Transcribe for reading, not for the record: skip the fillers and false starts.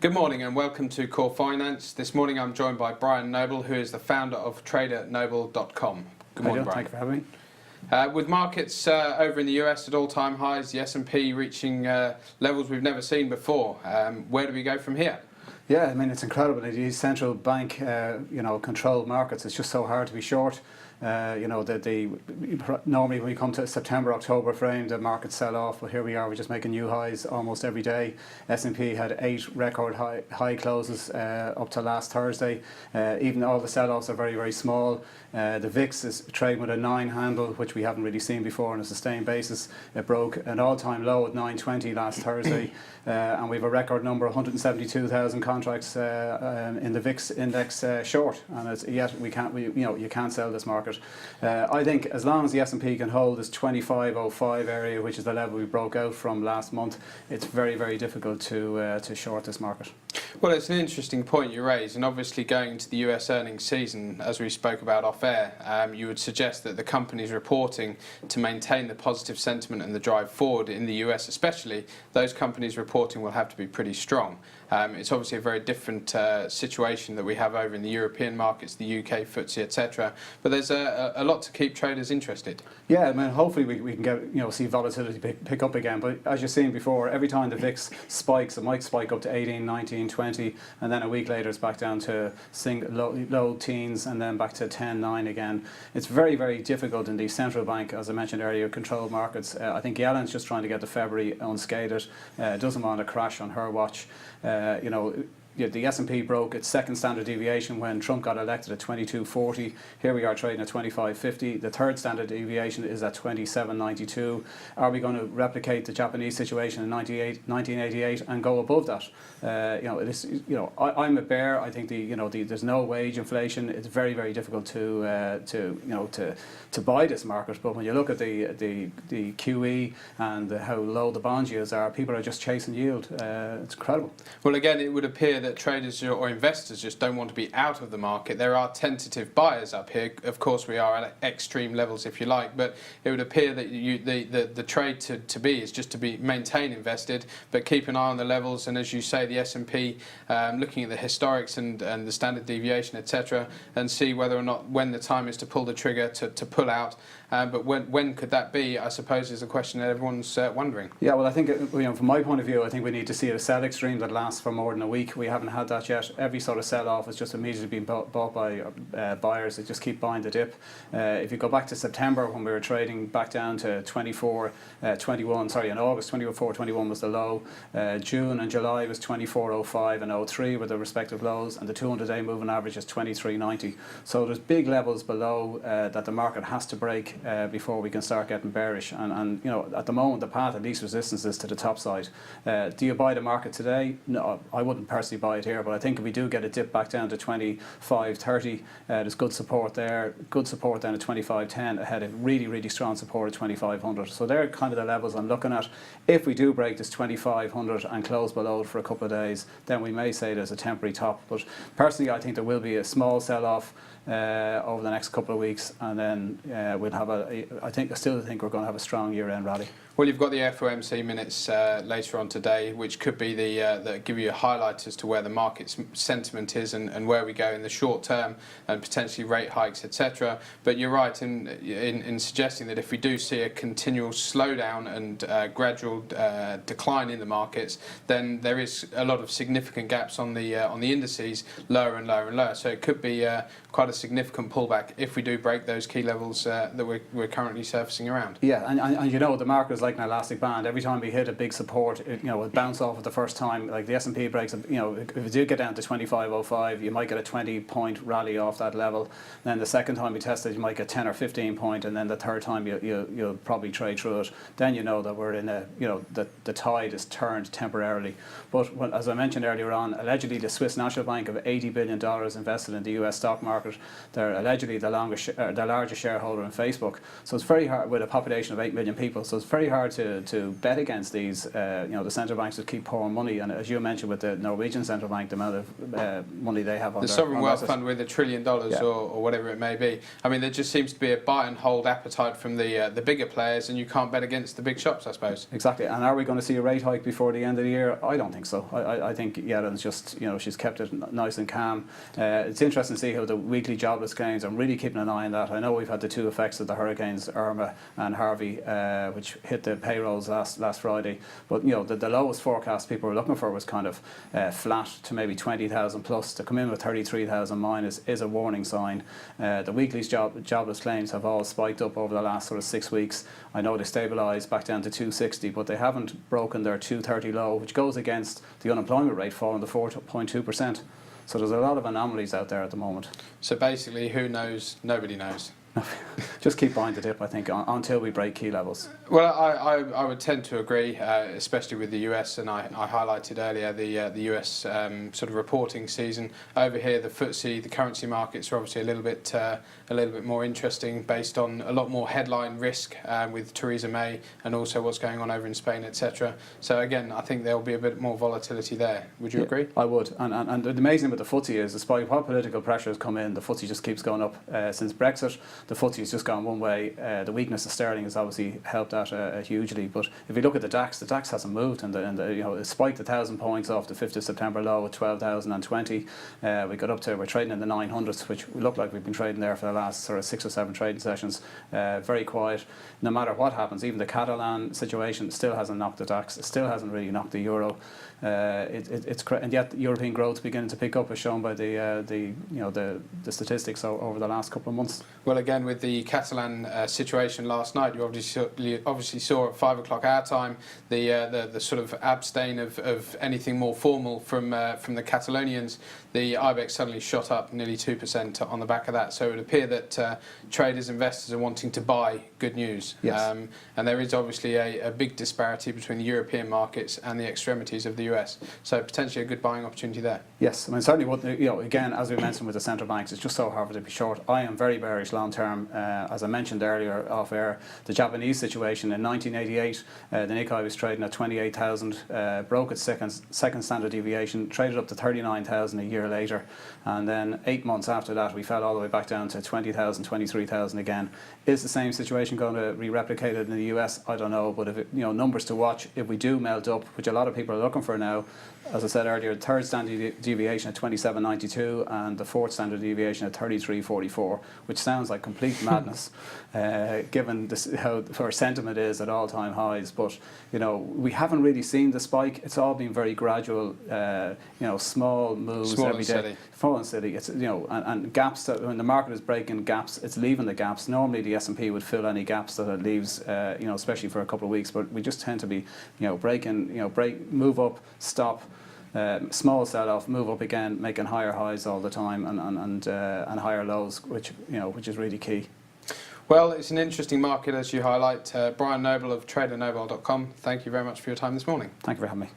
Good morning and welcome to Core Finance. This morning I'm joined by Bryan Noble, who is the founder of TraderNoble.com. Good morning, Bryan. Thank you for having me. With markets over in the US at all-time highs, the S&P reaching levels we've never seen before, where do we go from here? Yeah, I mean, it's incredible. These central bank, controlled markets. It's just so hard to be short. Normally when we come to September, October frame, the markets sell off. But here we are, we're just making new highs almost every day. S&P had 8 record high closes up to last Thursday. Even all the sell-offs are very, very small. The VIX is trading with a 9 handle, which we haven't really seen before on a sustained basis. It broke an all-time low at 920 last Thursday, and we have a record number, 172,000 contracts in the VIX index short. And you can't sell this market. I think as long as the S&P can hold this 2505 area, which is the level we broke out from last month, it's very, very difficult to short this market. Well, it's an interesting point you raise, and obviously going into the US earnings season, as we spoke about off air, you would suggest that the companies reporting to maintain the positive sentiment and the drive forward in the US especially, those companies reporting will have to be pretty strong. It's obviously a very different situation that we have over in the European markets, the UK, FTSE, etc. But there's a lot to keep traders interested. Yeah, I mean, hopefully we can get see volatility pick up again. But as you've seen before, every time the VIX spikes, it might spike up to 18, 19, 20, and then a week later it's back down to low teens, and then back to 10, 9 again. It's very, very difficult in the central bank, as I mentioned earlier, controlled markets. I think Yellen's just trying to get the February unscathed. Doesn't want to crash on her watch. The S&P broke its second standard deviation when Trump got elected at 2240. Here we are trading at 2550. The third standard deviation is at 2792. Are we going to replicate the Japanese situation in 1988 and go above that? I'm a bear. I think there's no wage inflation. It's very, very difficult to buy this market. But when you look at the QE and how low the bond yields are, people are just chasing yield. It's incredible. Well, again, it would appear that traders or investors just don't want to be out of the market. There are tentative buyers up here. Of course, we are at extreme levels, if you like, but it would appear that the trade to be is just to be maintain invested, but keep an eye on the levels. And as you say, the S&P, looking at the historics and the standard deviation, etc., and see whether or not when the time is to pull the trigger to pull out. But when could that be, I suppose, is a question that everyone's wondering. Yeah, well, I think from my point of view, I think we need to see a sell extreme that lasts for more than a week. We haven't had that yet. Every sort of sell-off is just immediately being bought by buyers. They just keep buying the dip. If you go back to September, when we were trading back down to 24.21, sorry, in August 24.21 was the low. June and July was 24.05 and 03 were the respective lows, and the 200-day moving average is 23.90. So there's big levels below that the market has to break before we can start getting bearish. And at the moment, the path of least resistance is to the top side. Do you buy the market today? No, I wouldn't personally buy it here, but I think if we do get a dip back down to 25.30, there's good support there. Good support down at 25.10 ahead of really, really strong support at 2500. So they're kind of the levels I'm looking at. If we do break this 2500 and close below it for a couple of days, then we may say there's a temporary top. But personally, I think there will be a small sell-off over the next couple of weeks, and then we'll have I still think we're going to have a strong year-end rally. Well, you've got the FOMC minutes later on today, which could be that give you a highlight as to where the market's sentiment is and where we go in the short term, and potentially rate hikes, etc. But you're right in suggesting that if we do see a continual slowdown and gradual decline in the markets, then there is a lot of significant gaps on the indices, lower and lower and lower. So it could be quite a significant pullback if we do break those key levels that we're currently surfacing around. Yeah, and the market is like an elastic band. Every time we hit a big support, it bounce off at the first time. Like the S&P breaks, if you do get down to 2505, you might get a 20-point rally off that level. Then the second time we test it, you might get 10 or 15 point, and then the third time you'll probably trade through it. Then you know that we're in the tide is turned temporarily. But as I mentioned earlier on, allegedly the Swiss National Bank have $80 billion invested in the US stock market. They're allegedly the largest shareholder in Facebook. So it's very hard, with a population of 8 million people. So it's very hard hard to bet against these. The central banks just keep pouring money, and as you mentioned with the Norwegian central bank, the amount of money they have on the their sovereign wealth assets. fund with $1 trillion or whatever it may be. I mean, there just seems to be a buy and hold appetite from the bigger players, and you can't bet against the big shops, I suppose. Exactly. And are we going to see a rate hike before the end of the year? I don't think so. I think Yellen's just, she's kept it nice and calm. It's interesting to see how the weekly jobless claims, I'm really keeping an eye on that. I know we've had the two effects of the hurricanes Irma and Harvey, which hit the payrolls last Friday. But the lowest forecast people were looking for was kind of flat to maybe 20,000 plus. To come in with 33,000 minus is a warning sign. The weekly jobless claims have all spiked up over the last sort of 6 weeks. I know they stabilised back down to 260, but they haven't broken their 230 low, which goes against the unemployment rate falling to 4.2%. So there's a lot of anomalies out there at the moment. So basically, who knows? Nobody knows. Just keep buying the dip, I think, until we break key levels. Well, I would tend to agree, especially with the US, and I highlighted earlier the US sort of reporting season. Over here, the FTSE, the currency markets are obviously a little bit more interesting, based on a lot more headline risk with Theresa May and also what's going on over in Spain, etc. So again, I think there will be a bit more volatility there. Would you agree? I would. And the amazing with the FTSE is, despite what political pressures come in, the FTSE just keeps going up. Since Brexit, the FTSE has just gone one way. The weakness of sterling has obviously helped that hugely. But if you look at the DAX hasn't moved, and it spiked 1,000 points off the 5th of September low at 12,020. We're trading in the 900s, which we look like we've been trading there for the last sort of 6 or 7 trading sessions. Very quiet. No matter what happens, even the Catalan situation still hasn't knocked the DAX. It still hasn't really knocked the euro. And yet European growth beginning to pick up, as shown by the statistics over the last couple of months. Well, again, with the Catalan situation last night, you obviously saw at 5 o'clock our time the sort of abstain of anything more formal from the Catalonians. The IBEX suddenly shot up nearly 2% on the back of that. So it would appear that traders, investors are wanting to buy good news. Yes. And there is obviously a big disparity between the European markets and the extremities of the US. So potentially a good buying opportunity there. Yes, I mean certainly what again, as we mentioned with the central banks, it's just so hard to be short. I am very bearish long term. As I mentioned earlier off air, the Japanese situation in 1988, the Nikkei was trading at 28,000, broke its second standard deviation, traded up to 39,000 a year later, and then 8 months after that we fell all the way back down to 20,000, 23,000 again. Is the same situation going to be replicated in the US? I don't know, but if numbers to watch if we do melt up, which a lot of people are looking for now. As I said earlier, the third standard deviation at 27.92 and the fourth standard deviation at 33.44, which sounds like complete madness, given how our sentiment is at all-time highs. But we haven't really seen the spike. It's all been very gradual, small moves every day. Small and steady. It's and gaps that when the market is breaking gaps, it's leaving the gaps. Normally the S&P would fill any gaps that it leaves, especially for a couple of weeks. But we just tend to be, breaking, move up, stop. Small sell-off, move up again, making higher highs all the time and higher lows, which is really key. Well, it's an interesting market, as you highlight. Bryan Noble of TraderNoble.com. Thank you very much for your time this morning. Thank you for having me.